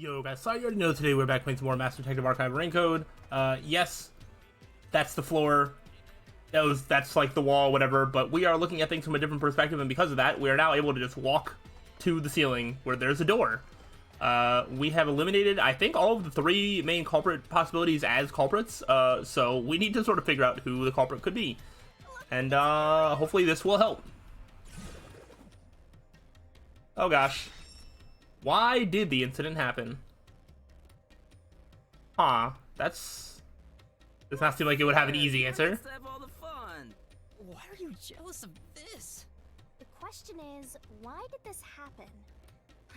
Yo guys, so you already know today we're back playing some more Master Detective Archive Rain Code. Yes, that's the floor. That's like the wall, whatever, but we are looking at things from a different perspective, and because of that, we are now able to just walk to the ceiling where there's a door. We have eliminated, I think, all of the three main culprit possibilities as culprits, so we need to sort of figure out who the culprit could be. And hopefully this will help. Oh gosh. Why did the incident happen? Huh, does not seem like it would have an easy answer. Let's have all the fun. Why are you jealous of this? The question is, why did this happen?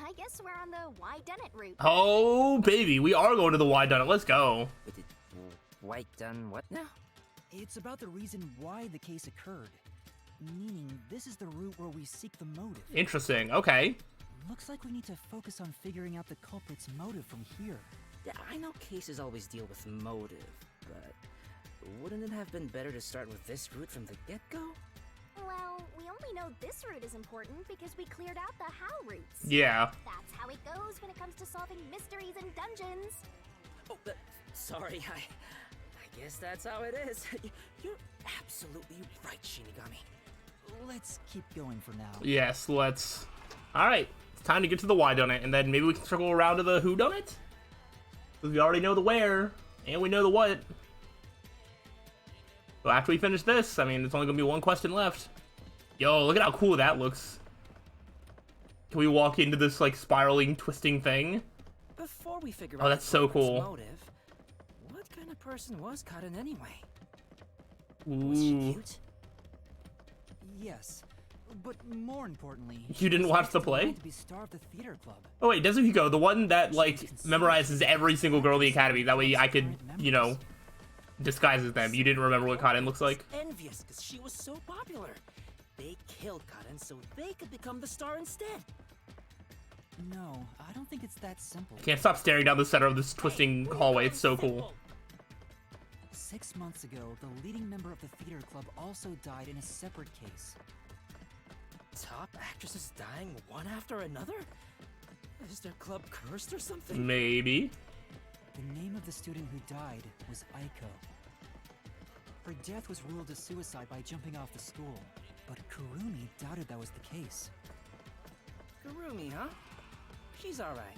I guess we're on the why done it route. Oh, baby, we are going to the why done it. Let's go. But did White done what now? It's about the reason why the case occurred. Meaning, this is the route where we seek the motive. Interesting, okay. Looks like we need to focus on figuring out the culprit's motive from here. Yeah, I know cases always deal with motive, but wouldn't it have been better to start with this route from the get-go? Well, we only know this route is important because we cleared out the how routes. Yeah. That's how it goes when it comes to solving mysteries and dungeons. Oh, sorry, I guess that's how it is. You're absolutely right, Shinigami. Let's keep going for now. Yes, let's. Alright, it's time to get to the why done it, and then maybe we can circle around to the who done it? Because we already know the where, and we know the what. So after we finish this, I mean, there's only going to be one question left. Yo, look at how cool that looks. Can we walk into this, like, spiraling, twisting thing? Before we figure out that's so cool. Motive, what kind of person was Cotton anyway? Ooh. Was she cute? Yes, but more importantly, You didn't watch the play? to be star of the theater club. Oh wait, doesn't he go? The one that, like, memorizes every single girl in the academy. That way I could, you know, disguise as them. You didn't remember what Cotton looks like? Envious because she was so popular. They killed Cotton so they could become the star instead. No, I don't think it's that simple. Can't stop staring down the center of this twisting hallway. It's so cool. 6 months ago, the leading member of the theater club also died in a separate case. Top actresses dying one after another? Is their club cursed or something? Maybe. The name of the student who died was Aiko. Her death was ruled a suicide by jumping off the school, but Kurumi doubted that was the case. Kurumi, huh? She's alright.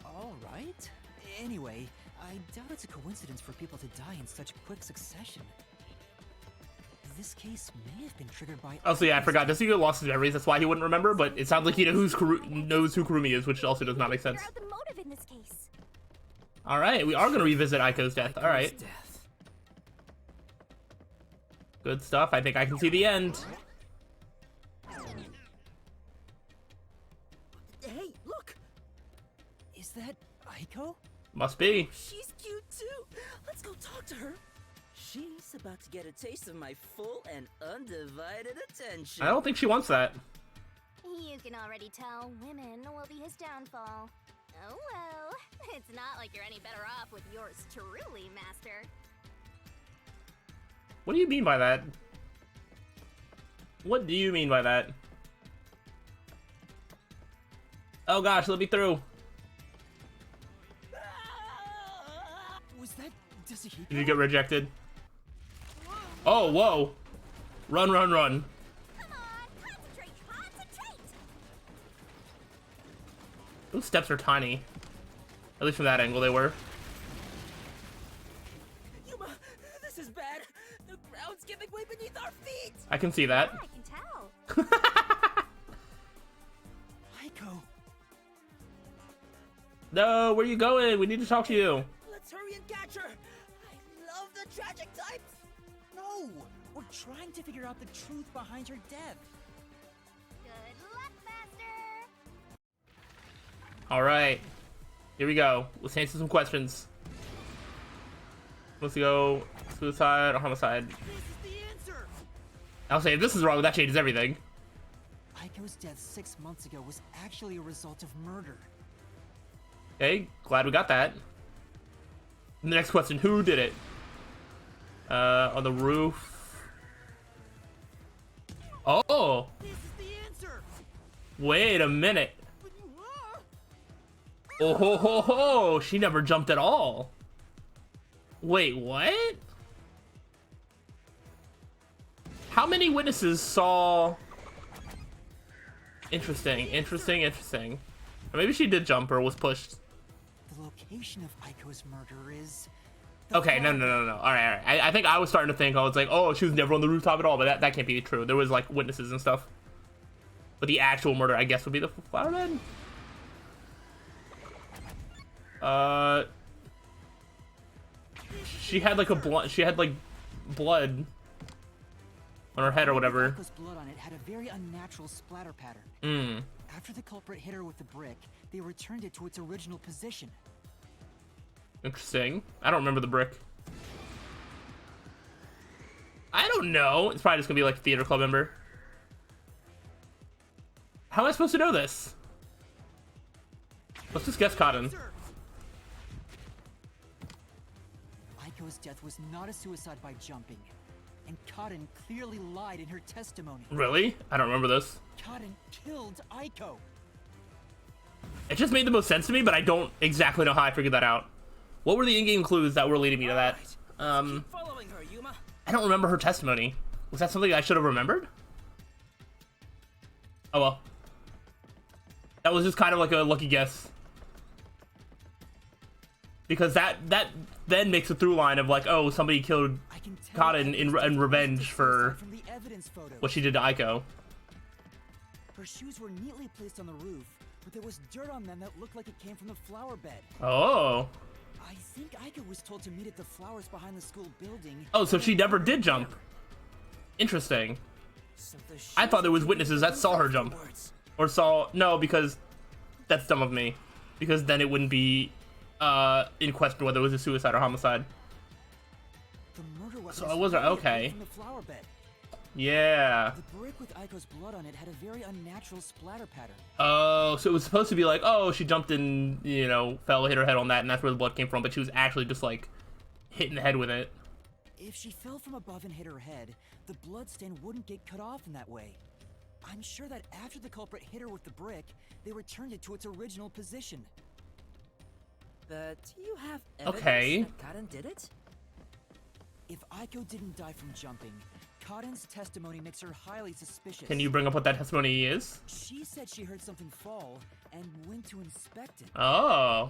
Alright? Anyway, I doubt it's a coincidence for people to die in such quick succession. This case may have been triggered by... Also, yeah, I forgot. Does he get lost his memories? That's why he wouldn't remember, but it sounds like he knows who Kurumi is, which also does not make sense. Figure out the motive in this case. Alright, we are going to revisit Aiko's death. Alright. Death. Good stuff. I think I can see the end. Hey, look! Is that Aiko? Must be. She's cute too! Let's go talk to her! She's about to get a taste of my full and undivided attention. I don't think she wants that. You can already tell women will be his downfall. Oh well, it's not like you're any better off with yours truly, Master. What do you mean by that? What do you mean by that? Oh gosh, let me through. Was that Disuhiko? Did you get rejected? Oh, whoa. Run, run, run. Come on, concentrate, concentrate! Those steps are tiny. At least from that angle they were. Yuma, this is bad! The ground's giving way beneath our feet! I can see that. Yeah, I can tell. Aiko! No, where are you going? We need to talk to you. Let's hurry and catch her! I love the tragic types! No! We're trying to figure out the truth behind her death. Good luck, Master! Alright. Here we go. Let's answer some questions. Let's go suicide or homicide. This is the answer! I'll say if this is wrong, that changes everything. Aiko's death 6 months ago was actually a result of murder. Okay, glad we got that. The next question, who did it? On the roof. Oh! This is the answer! Wait a minute. Oh ho ho ho! She never jumped at all. Wait, what? How many witnesses saw... Interesting. Or maybe she did jump or was pushed. The location of Aiko's murder is... Okay, no. All right. I think I was starting to think, I was like, oh, she was never on the rooftop at all, but that can't be true. There was, like, witnesses and stuff. But the actual murder, I guess, would be the flower bed? She had, like, blood on her head or whatever. Aiko's blood on it had a very unnatural splatter pattern. After the culprit hit her with the brick, they returned it to its original position. Interesting. I don't remember the brick. I don't know. It's probably just gonna be like a theater club member. How am I supposed to know this? Let's just guess Cotton. Aiko's death was not a suicide by jumping. And Cotton clearly lied in her testimony. Really? I don't remember this. Cotton killed Aiko. It just made the most sense to me, but I don't exactly know how I figured that out. What were the in-game clues that were leading me to that? Keep following her, Yuma. I don't remember her testimony. Was that something I should have remembered? Oh well. That was just kind of like a lucky guess. Because that then makes a through line of like, oh, somebody killed Cotton in revenge for what she did to Aiko. Her shoes were neatly placed on the roof, but there was dirt on them that looked like it came from the flower bed. Oh. I think Aiko was told to meet at the flowers behind the school building. Oh, so she never did jump. Interesting. So I thought there was witnesses that saw her jump. Or saw... No, because... That's dumb of me. Because then it wouldn't be in question whether it was a suicide or homicide. The murder weapon So I was... Okay. from the flower bed. Yeah. The brick with Aiko's blood on it had a very unnatural splatter pattern. Oh, so it was supposed to be like, oh, she jumped and, you know, fell, hit her head on that, and that's where the blood came from, but she was actually just, like, hitting the head with it. If she fell from above and hit her head, the bloodstain wouldn't get cut off in that way. I'm sure that after the culprit hit her with the brick, they returned it to its original position. But you have evidence Okay. that Cotton did it? If Aiko didn't die from jumping, Cotton's testimony makes her highly suspicious. Can you bring up what that testimony is? She said she heard something fall and went to inspect it. Oh.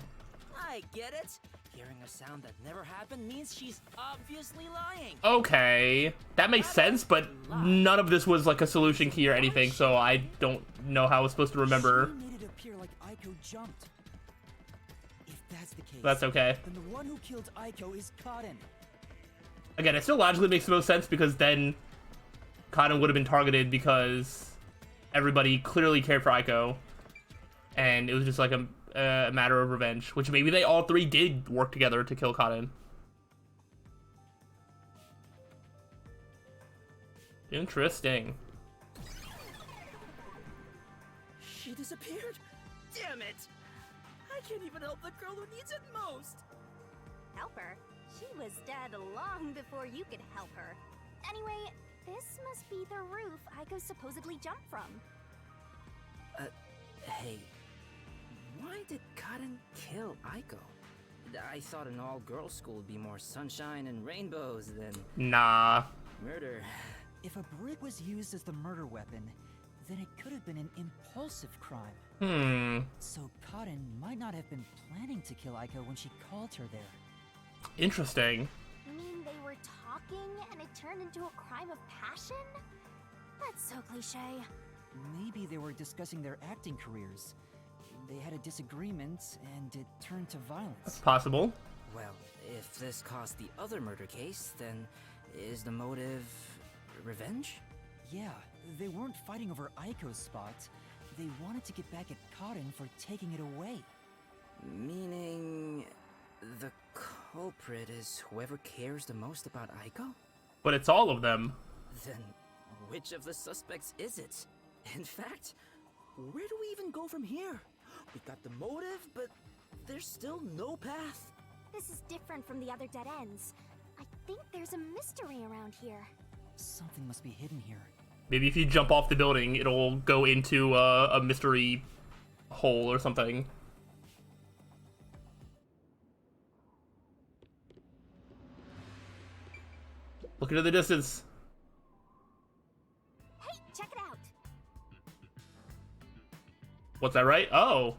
I get it. Hearing a sound that never happened means she's obviously lying. Okay. That makes sense, but none of this was like a solution key or anything, so I don't know how I was supposed to remember. She made it appear like Aiko jumped. If that's the case, That's okay. then the one who killed Aiko is Cotton. Again, it still logically makes the most sense because then Cotton would have been targeted because everybody clearly cared for Aiko, and it was just like a matter of revenge, which maybe they all three did work together to kill Cotton. Interesting. She disappeared? Damn it! I can't even help the girl who needs it most! Help her? She was dead long before you could help her. Anyway, this must be the roof Aiko supposedly jumped from. Hey, why did Cotton kill Aiko? I thought an all-girls school would be more sunshine and rainbows than Nah. murder. If a brick was used as the murder weapon, then it could have been an impulsive crime. So Cotton might not have been planning to kill Aiko when she called her there. Interesting. You mean they were talking and it turned into a crime of passion? That's so cliche. Maybe they were discussing their acting careers. They had a disagreement, and it turned to violence. Possible. Well, if this caused the other murder case, then is the motive revenge? Yeah, they weren't fighting over Aiko's spot. They wanted to get back at Cotton for taking it away. Meaning the culprit is whoever cares the most about Aiko? But it's all of them. Then which of the suspects is it? In fact, where do we even go from here? We got the motive, but there's still no path. This is different from the other dead ends. I think there's a mystery around here. Something must be hidden here. Maybe if you jump off the building, it'll go into a mystery hole or something. Look into the distance. Hey, check it out. What's that, right? Oh.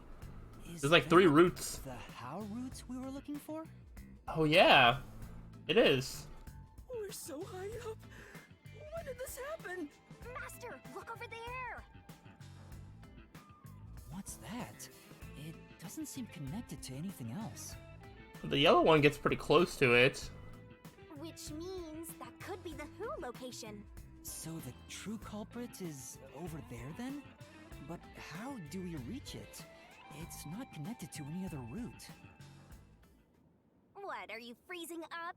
Is There's like 3 that roots. The how roots we were looking for? Oh, yeah. It is. We're so high up. When did this happen? Master, look over there. What's that? It doesn't seem connected to anything else. The yellow one gets pretty close to it. Which means that could be the Who location. So the true culprit is over there then? But how do we reach it? It's not connected to any other route. What, are you freezing up?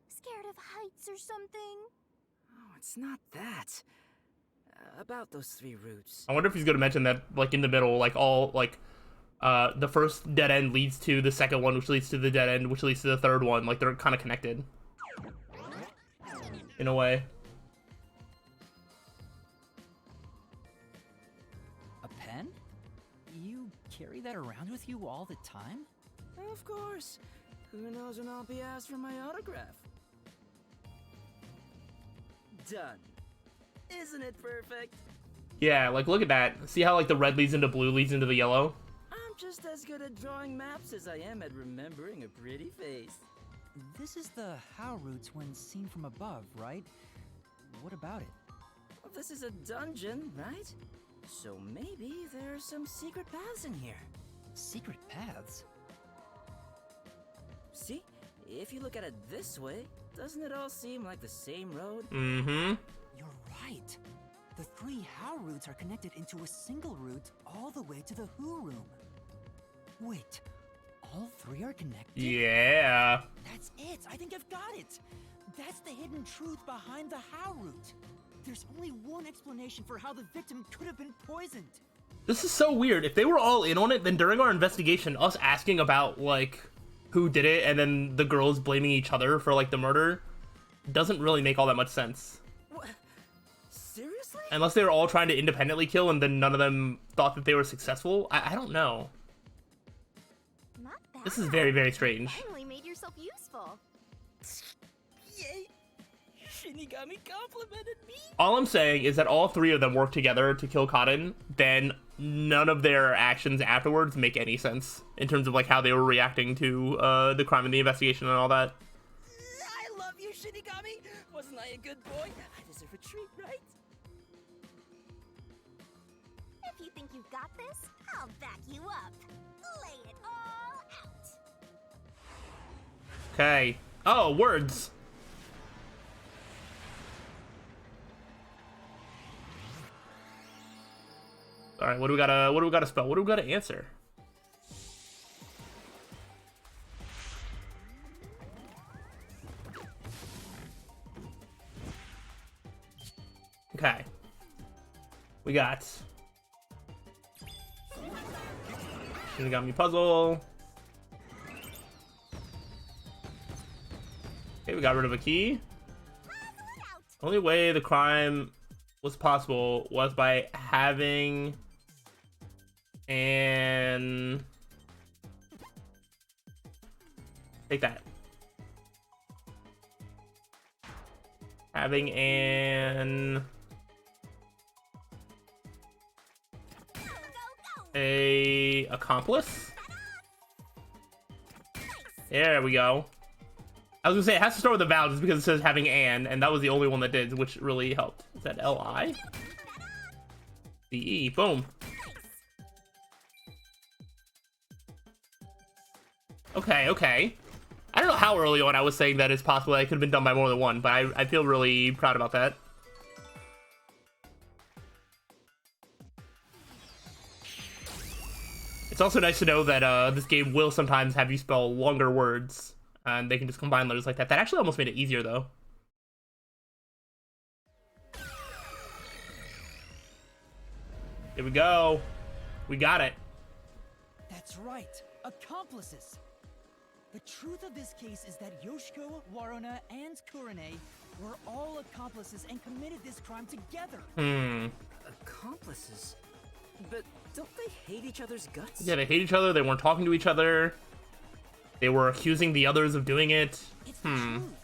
Scared of heights or something? Oh, it's not that. About those 3 roots. I wonder if he's going to mention that, like, in the middle, like, all, like, the first dead end leads to the second one, which leads to the dead end, which leads to the third one. Like, they're kind of connected. In a way. A pen? You carry that around with you all the time? Of course. Who knows when I'll be asked for my autograph? Done. Isn't it perfect? Yeah, like, look at that. See how, like, the red leads into blue, leads into the yellow? I'm just as good at drawing maps as I am at remembering a pretty face. This is the how roots when seen from above, right? What about it? Well, this is a dungeon, right? So maybe there are some secret paths in here. Secret paths? See? If you look at it this way, doesn't it all seem like the same road? Mm-hmm. You're right. The 3 how roots are connected into a single route all the way to the who room. Wait, all 3 are connected? Yeah. That's it! I think I've got it! That's the hidden truth behind the how route. There's only one explanation for how the victim could have been poisoned. This is so weird. If they were all in on it, then during our investigation, us asking about, like, who did it, and then the girls blaming each other for, like, the murder, doesn't really make all that much sense. What? Seriously? Unless they were all trying to independently kill, and then none of them thought that they were successful. I don't know. Not bad. This is very, very strange. Finally made yourself useful. Yay! Shinigami complimented me! All I'm saying is that all 3 of them work together to kill Cotton, then none of their actions afterwards make any sense in terms of, like, how they were reacting to the crime and the investigation and all that. I love you, Shinigami! Wasn't I a good boy? I deserve a treat, right? If you think you've got this, I'll back you up. Lay it all out. Okay. Oh, words. All right, what do we gotta spell? What do we gotta answer? Okay. We got Shinigami puzzle. Okay, we got rid of a key. Only way the crime was possible was by having an... Take that. Having an... A accomplice? There we go. I was gonna say it has to start with a vowel just because it says having and that was the only one that did, which really helped. Is that L-I? C-E, boom. Okay, okay. I don't know how early on I was saying that it's possible that it could have been done by more than one, but I feel really proud about that. It's also nice to know that this game will sometimes have you spell longer words, and they can just combine letters like that. That actually almost made it easier, though. Here we go. We got it. That's right, accomplices. The truth of this case is that Yoshiko, Waruna, and Kurane were all accomplices and committed this crime together. Accomplices? But don't they hate each other's guts? Yeah, they hate each other. They weren't talking to each other. They were accusing the others of doing it. It's the truth.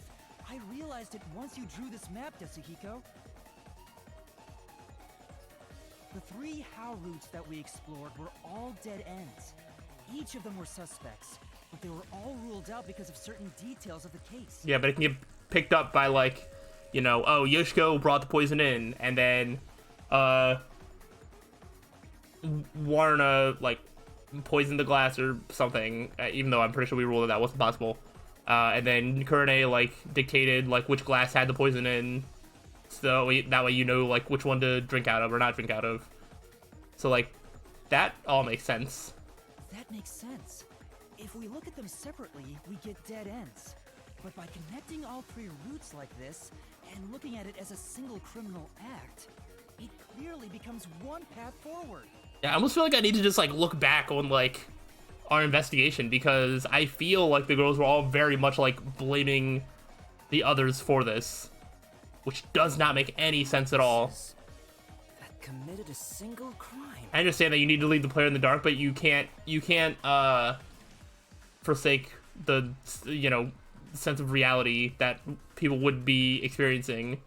I realized realized it once you drew this map, Yasuhiko. The 3 How routes that we explored were all dead ends. Each of them were suspects, but they were all ruled out because of certain details of the case. Yeah, but it can get picked up by, like, you know, oh, Yoshiko brought the poison in, and then, Warna, like, poisoned the glass or something, even though I'm pretty sure we ruled that wasn't possible. And then Kurane, like, dictated, like, which glass had the poison in, so that way you know, like, which one to drink out of or not drink out of. So, like, that all makes sense. That makes sense. If we look at them separately, we get dead ends. But by connecting all 3 routes like this, and looking at it as a single criminal act, it clearly becomes one path forward. Yeah, I almost feel like I need to just, like, look back on, like, our investigation, because I feel like the girls were all very much, like, blaming the others for this, which does not make any sense at all. That committed a single crime. I understand that you need to leave the player in the dark, but you can't forsake the, you know, sense of reality that people would be experiencing,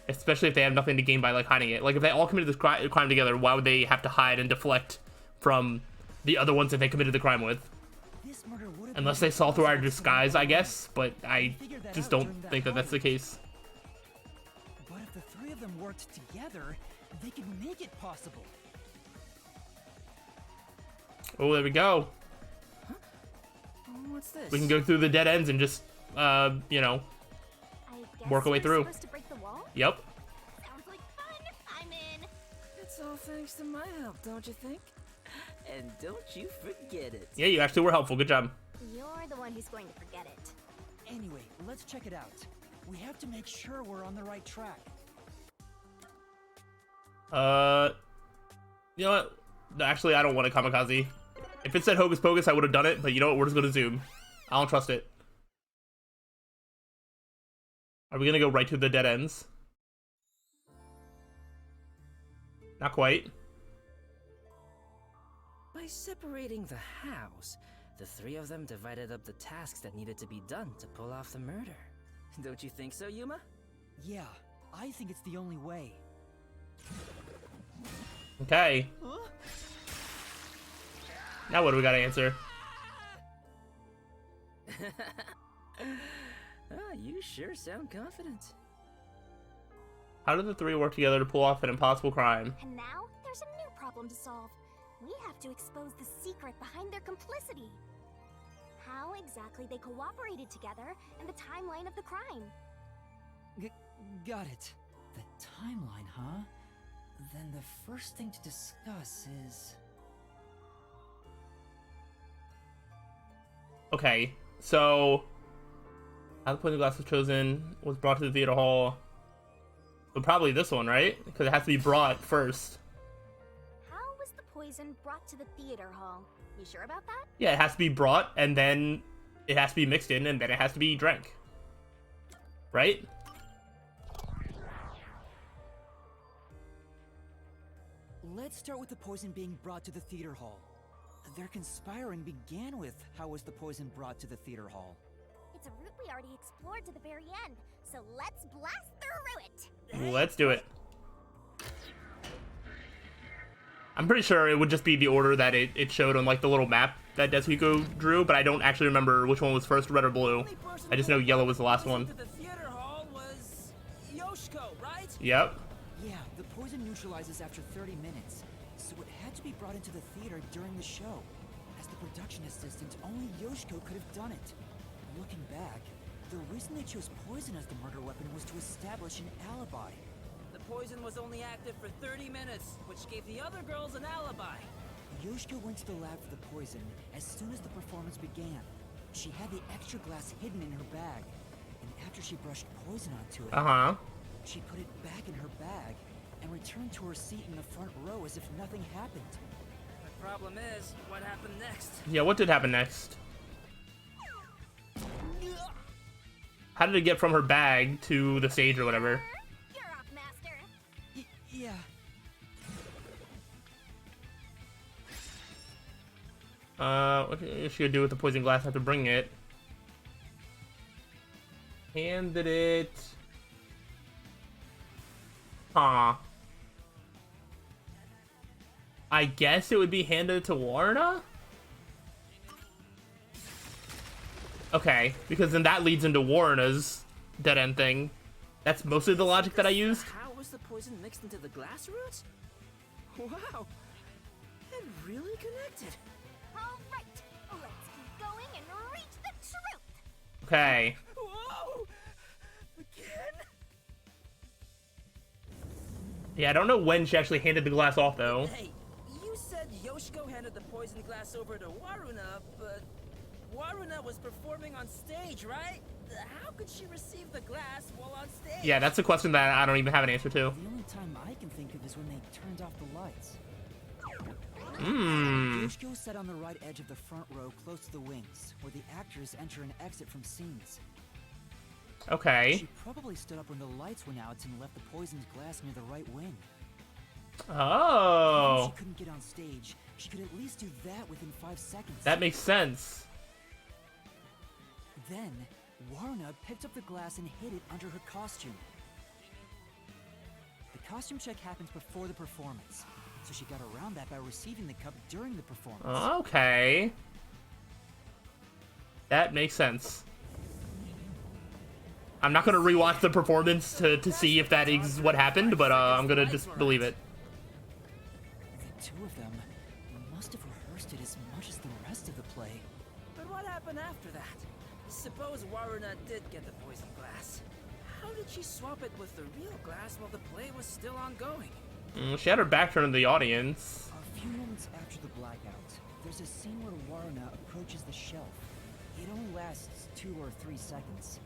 especially if they have nothing to gain by, like, hiding it. Like, if they all committed this crime together, why would they have to hide and deflect from the other ones that they committed the crime with? This murder would have Unless been they saw through our possible disguise, I guess, but I figured that just out don't during that think that that's the heist. case. But if the 3 of them worked together, they could make it possible. Oh, there we go. What's this? We can go through the dead ends and just, you know, I guess work our way we're through. supposed to break the wall? Yep. Sounds like fun. I'm in. It's all thanks to my help, don't you think? And don't you forget it. Yeah, you actually were helpful. Good job. You're the one who's going to forget it. Anyway, let's check it out. We have to make sure we're on the right track. You know what? Actually, I don't want a kamikaze. If it said Hocus Pocus, I would have done it, but you know what? We're just gonna zoom. I don't trust it. Are we gonna go right to the dead ends? Not quite. By separating the hows, the 3 of them divided up the tasks that needed to be done to pull off the murder. Don't you think so, Yuma? Yeah, I think it's the only way. Okay. Now what do we gotta answer? You sure sound confident. How did the 3 work together to pull off an impossible crime? And now there's a new problem to solve. We have to expose the secret behind their complicity. How exactly they cooperated together and the timeline of the crime. Got it. The timeline, huh? Then the first thing to discuss is... Okay, so how the poison glass was chosen, was brought to the theater hall. So probably this one, right? Because it has to be brought first. How was the poison brought to the theater hall? You sure about that? Yeah, it has to be brought, and then it has to be mixed in, and then it has to be drank. Right? Let's start with the poison being brought to the theater hall. Their conspiring began with how was the poison brought to the theater hall. It's a route we already explored to the very end, so let's blast through it! Let's do it. I'm pretty sure it would just be the order that it showed on, like, the little map that Desuhiko drew, but I don't actually remember which one was first, red or blue. I just know yellow was the last one. The theater hall was Yoshiko, right? Yep. Yeah, the poison neutralizes after 30 minutes, so it had to be brought into the theater during the show. As the production assistant, only Yoshiko could have done it. Looking back, the reason they chose poison as the murder weapon was to establish an alibi. The poison was only active for 30 minutes, which gave the other girls an alibi. Yoshiko went to the lab for the poison as soon as the performance began. She had the extra glass hidden in her bag, and after she brushed poison onto it, Uh-huh. she put it back in her bag and returned to her seat in the front row as if nothing happened. The problem is, what happened next? Yeah, what did happen next? How did it get from her bag to the stage or whatever? You're up, Master! Yeah. What is she gonna do with the poison glass after bringing it? handed it... Huh. I guess it would be handed to Warna? Okay, because then that leads into Warna's dead-end thing. That's mostly the logic that I used. How was the poison mixed into the glass roots? Wow, it really connected. All right, let's keep going and reach the truth. Okay. Whoa! Again? Yeah, I don't know when she actually handed the glass off, though. Hey, you said Yoshiko handed the poison glass over to Waruna, but Waruna was performing on stage, right? How could she receive the glass while on stage? Yeah, that's a question that I don't even have an answer to. The only time I can think of is when they turned off the lights. Yoshiko sat on the right edge of the front row close to the wings, where the actors enter and exit from scenes. Okay. She probably stood up when the lights went out and left the poisoned glass near the right wing. Even if Oh. she couldn't get on stage, she could at least do that within 5 seconds. That makes sense. Then, Warna picked up the glass and hid it under her costume. The costume check happens before the performance, so she got around that by receiving the cup during the performance. Okay. That makes sense. I'm not gonna rewatch the performance to see if that is what happened, but I'm gonna just believe it. The two of them must have rehearsed it as much as the rest of the play. But what happened after that? Suppose Waruna did get the poison glass. How did she swap it with the real glass while the play was still ongoing? She had her back turned to the audience. A few moments after the blackout, there's a scene where Warna approaches the shelf. It only lasts 2 or 3 seconds,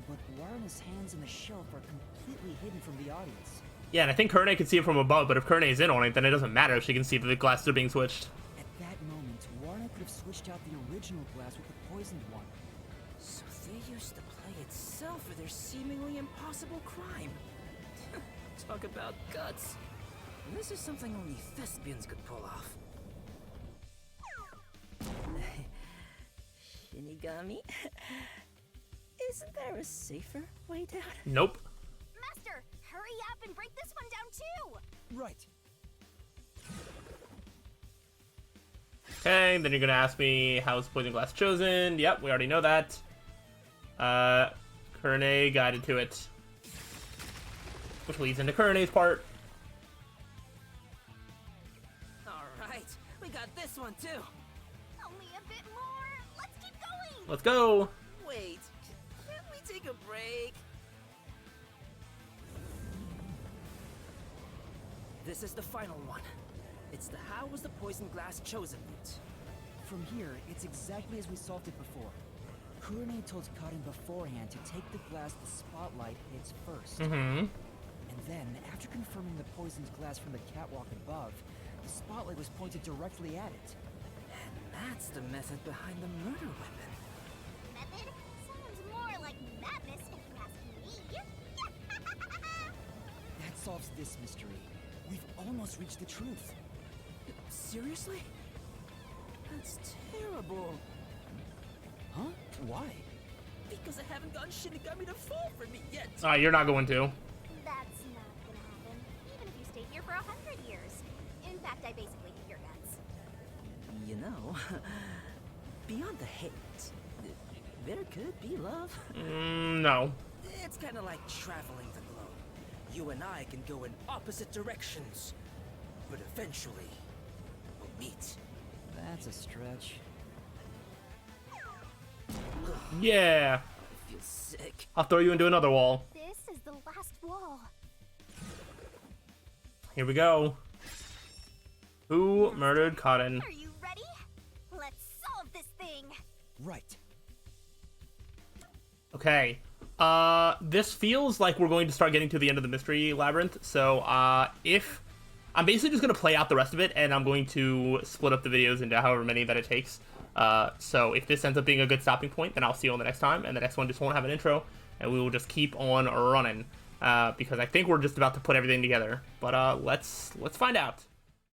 but Waruna's hands in the shelf are completely hidden from the audience. Yeah, and I think Kurne can see it from above, but if Kurne is in on it, then it doesn't matter if she can see that the glasses are being switched. At that moment, Warna could have switched out the original glass with the poisoned one. So they used the play itself for their seemingly impossible crime. Talk about guts. This is something only thespians could pull off. Shinigami? Isn't there a safer way down? Nope. Master, hurry up and break this one down too. Right. Okay, then you're gonna ask me how is poison glass chosen. Yep, we already know that. Kurne guided to it. Which leads into Kurne's part. Alright, we got this one too. Only a bit more. Let's keep going. Let's go. Wait, can't we take a break? This is the final one. It's the how was the poison glass chosen route. From here, it's exactly as we solved it before. Kurane told Karin beforehand to take the glass the spotlight hits first. Mm-hmm. And then, after confirming the poisoned glass from the catwalk above, the spotlight was pointed directly at it. And that's the method behind the murder weapon. Method sounds more like madness if you ask me. That solves this mystery. We've almost reached the truth. Seriously? That's terrible. Huh? Why? Because I haven't gotten Shinigami to fall for me yet. You're not going to. That's not gonna happen, even if you stay here for 100 years. In fact, I basically hate your guts. You know, beyond the hate, there could be love. No. It's kind of like traveling the globe. You and I can go in opposite directions, but eventually we'll meet. That's a stretch. Yeah. I feel sick. I'll throw you into another wall. This is the last wall. Here we go. Who murdered Cotton? Are you ready? Let's solve this thing. Right. Okay. This feels like we're going to start getting to the end of the mystery labyrinth. So, if I'm basically just going to play out the rest of it, and I'm going to split up the videos into however many that it takes. So if this ends up being a good stopping point, then I'll see you on the next time, and the next one just won't have an intro, and we will just keep on running. Because I think we're just about to put everything together. But let's find out.